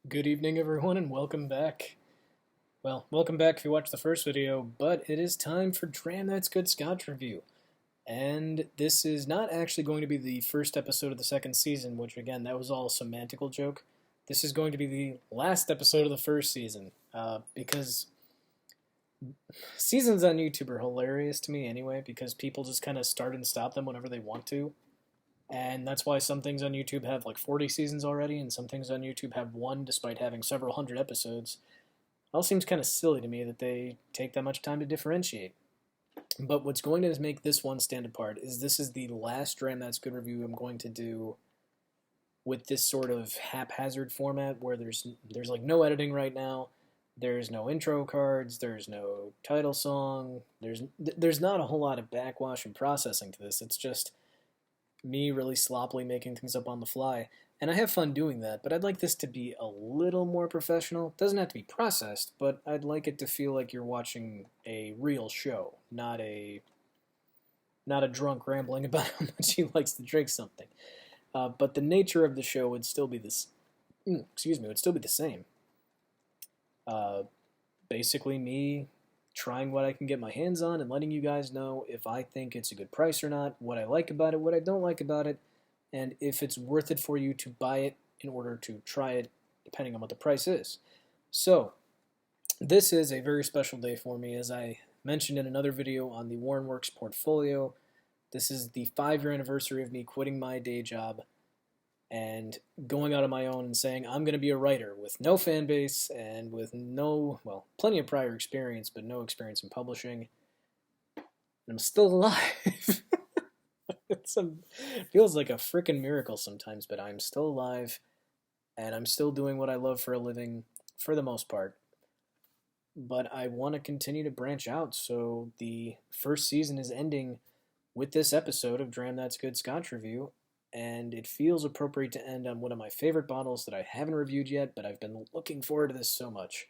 Good evening, everyone, and welcome back. Well, welcome back if you watched the first video, but it is time for Dram That's Good Scotch Review. And this is not actually going to be the first episode of the second season, which, again, that was all a semantical joke. This is going to be the last episode of the first season, because seasons on YouTube are hilarious to me anyway, because people just kind of start and stop them whenever they want to. And that's why some things on YouTube have like 40 seasons already, and some things on YouTube have one despite having several hundred episodes. It all seems kind of silly to me that they take that much time to differentiate. But what's going to make this one stand apart is this is the last Dram That's Good review I'm going to do with this sort of haphazard format where there's like no editing right now. There's no intro cards. There's no title song. There's not a whole lot of backwash and processing to this. It's just me really sloppily making things up on the fly. And I have fun doing that, but I'd like this to be a little more professional. It doesn't have to be processed, but I'd like it to feel like you're watching a real show, not a drunk rambling about how much he likes to drink something. But the nature of the show would still be this. Would still be the same. Uh, Basically, me trying what I can get my hands on and letting you guys know if I think it's a good price or not, what I like about it, what I don't like about it, and if it's worth it for you to buy it in order to try it, depending on what the price is. So, this is a very special day for me, as I mentioned in another video on the Warren Works portfolio. This is the 5-year anniversary of me quitting my day job and going out on my own and saying I'm going to be a writer with no fan base and with plenty of prior experience, but no experience in publishing. And I'm still alive. It feels like a freaking miracle sometimes, but I'm still alive and I'm still doing what I love for a living for the most part. But I want to continue to branch out, so the first season is ending with this episode of Dram That's Good Scotch Review, and it feels appropriate to end on one of my favorite bottles that I haven't reviewed yet, but I've been looking forward to this so much.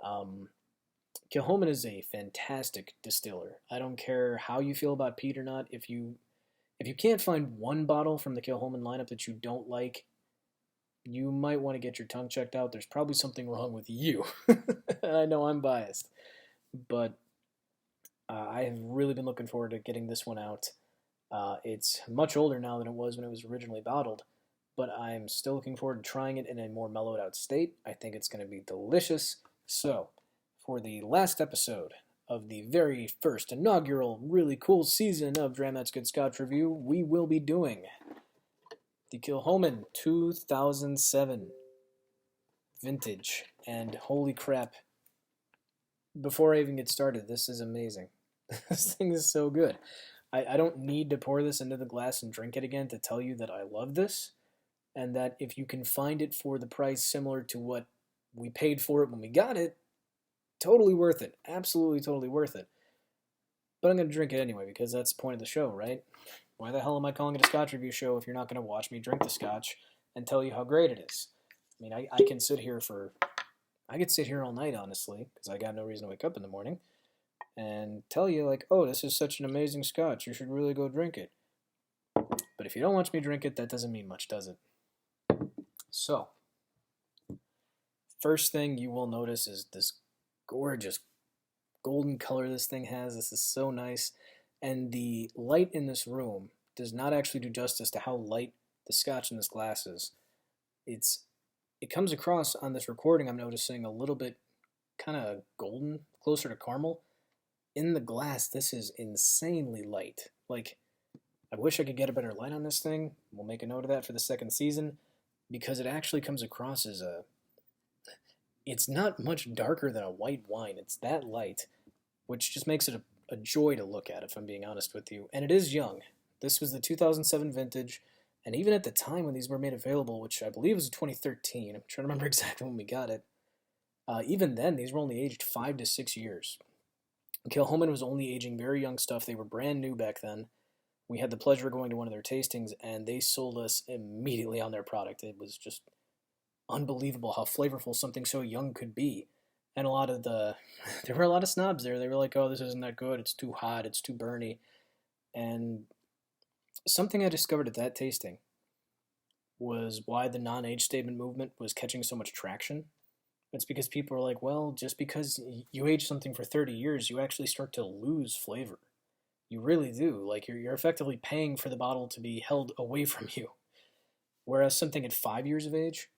Kilchoman is a fantastic distiller. I don't care how you feel about peat or not. If you can't find one bottle from the Kilchoman lineup that you don't like, you might want to get your tongue checked out. There's probably something wrong with you. I know I'm biased, but I have really been looking forward to getting this one out. It's much older now than it was when it was originally bottled, but I'm still looking forward to trying it in a more mellowed out state. I think it's going to be delicious. So, for the last episode of the very first inaugural really cool season of Dram That's Good Scotch Review, we will be doing the Kilchoman 2007 vintage. And holy crap, before I even get started, this is amazing. This thing is so good. I don't need to pour this into the glass and drink it again to tell you that I love this, and that if you can find it for the price similar to what we paid for it when we got it, totally worth it. Absolutely totally worth it. But I'm going to drink it anyway because that's the point of the show, right? Why the hell am I calling it a Scotch review show if you're not going to watch me drink the Scotch and tell you how great it is? I mean, I could sit here all night, honestly, because I got no reason to wake up in the morning and tell you, like, oh, this is such an amazing Scotch, you should really go drink it. But if you don't watch me drink it, that doesn't mean much, does it? So, first thing you will notice is this gorgeous golden color this thing has. This is so nice. And the light in this room does not actually do justice to how light the Scotch in this glass is. It comes across on this recording, I'm noticing, a little bit kind of golden, closer to caramel. In the glass, this is insanely light. Like, I wish I could get a better light on this thing. We'll make a note of that for the second season, because it actually comes across as it's not much darker than a white wine. It's that light, which just makes it a joy to look at, if I'm being honest with you. And it is young. This was the 2007 vintage, and even at the time when these were made available, which I believe was 2013, I'm trying to remember exactly when we got it, even then, these were only aged 5 to 6 years. Kilchoman was only aging very young stuff. They were brand new back then. We had the pleasure of going to one of their tastings, and they sold us immediately on their product. It was just unbelievable how flavorful something so young could be. And there were a lot of snobs there. They were like, oh, this isn't that good. It's too hot. It's too burny. And something I discovered at that tasting was why the non-age statement movement was catching so much traction. It's because people are like, well, just because you age something for 30 years, you actually start to lose flavor. You really do. Like, you're effectively paying for the bottle to be held away from you. Whereas something at 5 years of age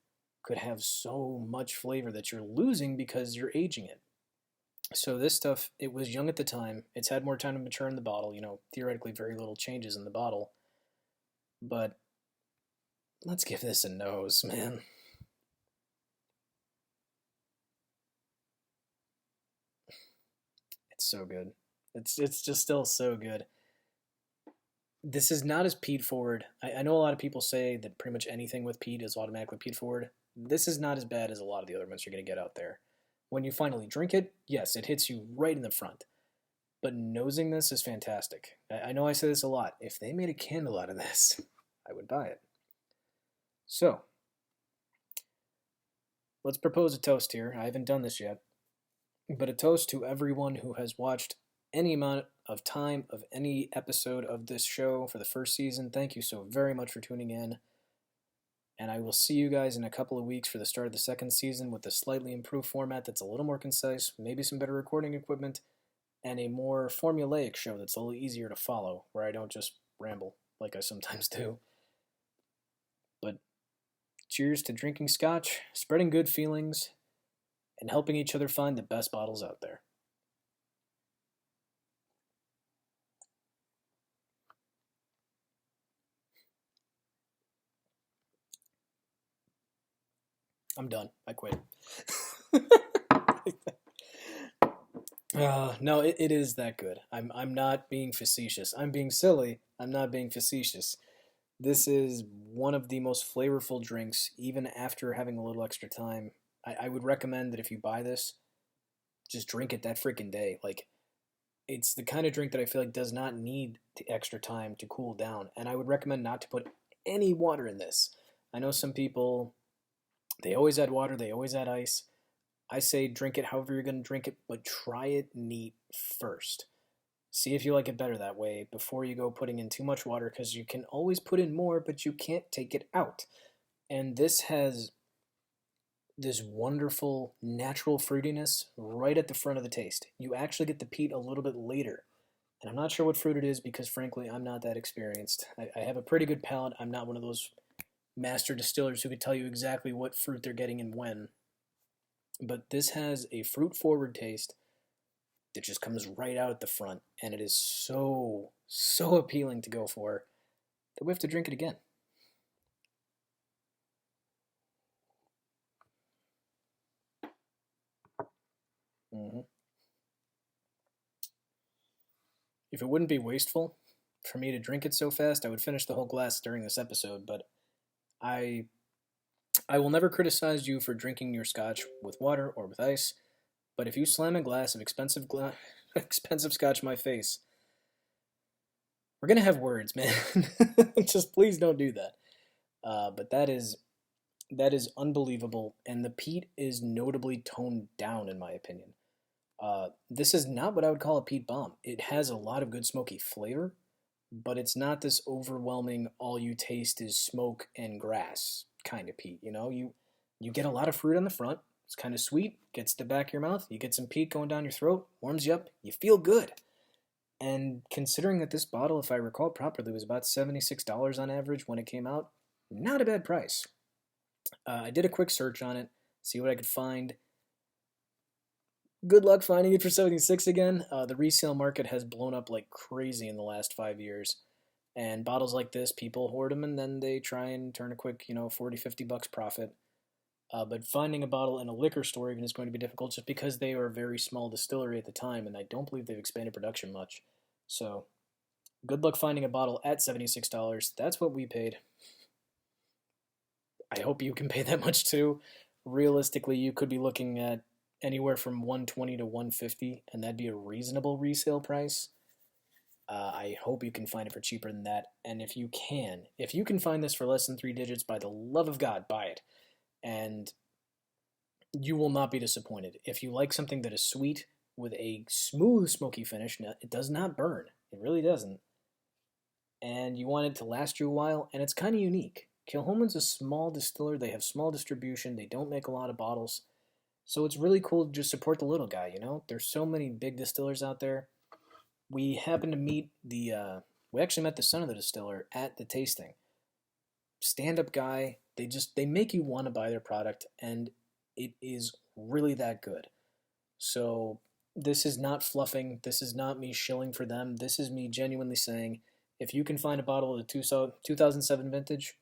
could have so much flavor that you're losing because you're aging it. So this stuff, it was young at the time. It's had more time to mature in the bottle. Theoretically, very little changes in the bottle. But let's give this a nose, man. It's so good. It's just still so good. This is not as peat forward. I know a lot of people say that pretty much anything with peat is automatically peat forward. This is not as bad as a lot of the other ones you're going to get out there. When you finally drink it, yes, it hits you right in the front. But nosing this is fantastic. I know I say this a lot. If they made a candle out of this, I would buy it. So, let's propose a toast here. I haven't done this yet. But a toast to everyone who has watched any amount of time of any episode of this show for the first season. Thank you so very much for tuning in. And I will see you guys in a couple of weeks for the start of the second season with a slightly improved format that's a little more concise, maybe some better recording equipment, and a more formulaic show that's a little easier to follow, where I don't just ramble like I sometimes do. But cheers to drinking scotch, spreading good feelings, and helping each other find the best bottles out there. I'm done. I quit. No, it is that good. I'm not being facetious. I'm being silly. I'm not being facetious. This is one of the most flavorful drinks, even after having a little extra time. I would recommend that if you buy this, just drink it that freaking day. Like, it's the kind of drink that I feel like does not need the extra time to cool down. And I would recommend not to put any water in this. I know some people, they always add water, they always add ice. I say drink it however you're going to drink it, but try it neat first. See if you like it better that way before you go putting in too much water, because you can always put in more, but you can't take it out. And this has this wonderful natural fruitiness right at the front of the taste. You actually get the peat a little bit later. And I'm not sure what fruit it is because, frankly, I'm not that experienced. I have a pretty good palate. I'm not one of those master distillers who could tell you exactly what fruit they're getting and when. But this has a fruit-forward taste that just comes right out at the front, and it is so, so appealing to go for that we have to drink it again. Mm-hmm. If it wouldn't be wasteful for me to drink it so fast, I would finish the whole glass during this episode, but I I will never criticize you for drinking your scotch with water or with ice, but if you slam a glass of expensive scotch in my face, we're gonna have words, man. Just please don't do that. But that is unbelievable, and the peat is notably toned down, in my opinion. This is not what I would call a peat bomb. It has a lot of good smoky flavor, but it's not this overwhelming all you taste is smoke and grass kind of peat. You get a lot of fruit on the front. It's kind of sweet, gets to the back of your mouth. You get some peat going down your throat, warms you up. You feel good. And considering that this bottle, if I recall properly, was about $76 on average when it came out, not a bad price. I did a quick search on it, see what I could find. Good luck finding it for 76 again. The resale market has blown up like crazy in the last 5 years. And bottles like this, people hoard them and then they try and turn a quick, 40, $50 profit. But finding a bottle in a liquor store even is going to be difficult just because they were a very small distillery at the time, and I don't believe they've expanded production much. So, good luck finding a bottle at $76. That's what we paid. I hope you can pay that much too. Realistically, you could be looking at anywhere from 120 to 150, and that'd be a reasonable resale price. I hope you can find it for cheaper than that. And if you can find this for less than 3 digits, by the love of God, buy it. And you will not be disappointed. If you like something that is sweet with a smooth, smoky finish, it does not burn. It really doesn't. And you want it to last you a while, and it's kind of unique. Kilhoman's a small distiller. They have small distribution. They don't make a lot of bottles. So it's really cool to just support the little guy, you know? There's so many big distillers out there. We happened to meet we actually met the son of the distiller at the tasting. Stand up guy. They make you want to buy their product, and it is really that good. So this is not fluffing. This is not me shilling for them. This is me genuinely saying, if you can find a bottle of the 2007 vintage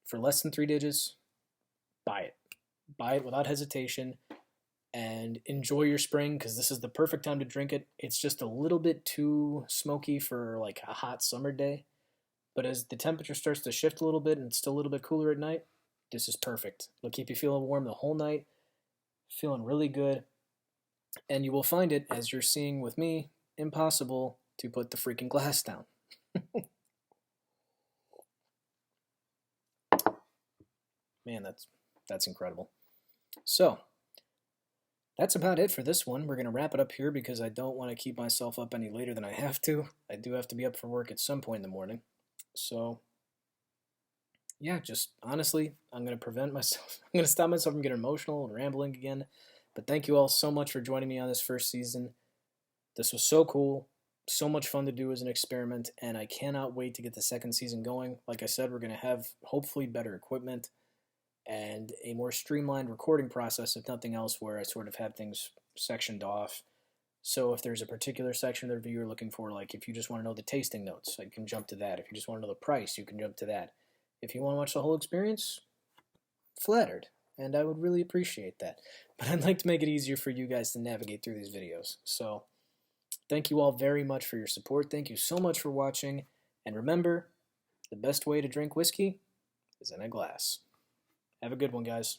for less than 3 digits, buy it. Buy it without hesitation and enjoy your spring because this is the perfect time to drink it. It's just a little bit too smoky for like a hot summer day. But as the temperature starts to shift a little bit and it's still a little bit cooler at night, this is perfect. It'll keep you feeling warm the whole night, feeling really good. And you will find it, as you're seeing with me, impossible to put the freaking glass down. Man, that's incredible. So, that's about it for this one. We're going to wrap it up here because I don't want to keep myself up any later than I have to. I do have to be up for work at some point in the morning. So, yeah, just honestly, I'm going to prevent myself. I'm going to stop myself from getting emotional and rambling again. But thank you all so much for joining me on this first season. This was so cool, so much fun to do as an experiment, and I cannot wait to get the second season going. Like I said, we're going to have hopefully better equipment and a more streamlined recording process, if nothing else, where I sort of have things sectioned off. So if there's a particular section of the review you're looking for, like if you just want to know the tasting notes, you can jump to that. If you just want to know the price, you can jump to that. If you want to watch the whole experience, flattered, and I would really appreciate that. But I'd like to make it easier for you guys to navigate through these videos. So thank you all very much for your support. Thank you so much for watching. And remember, the best way to drink whiskey is in a glass. Have a good one, guys.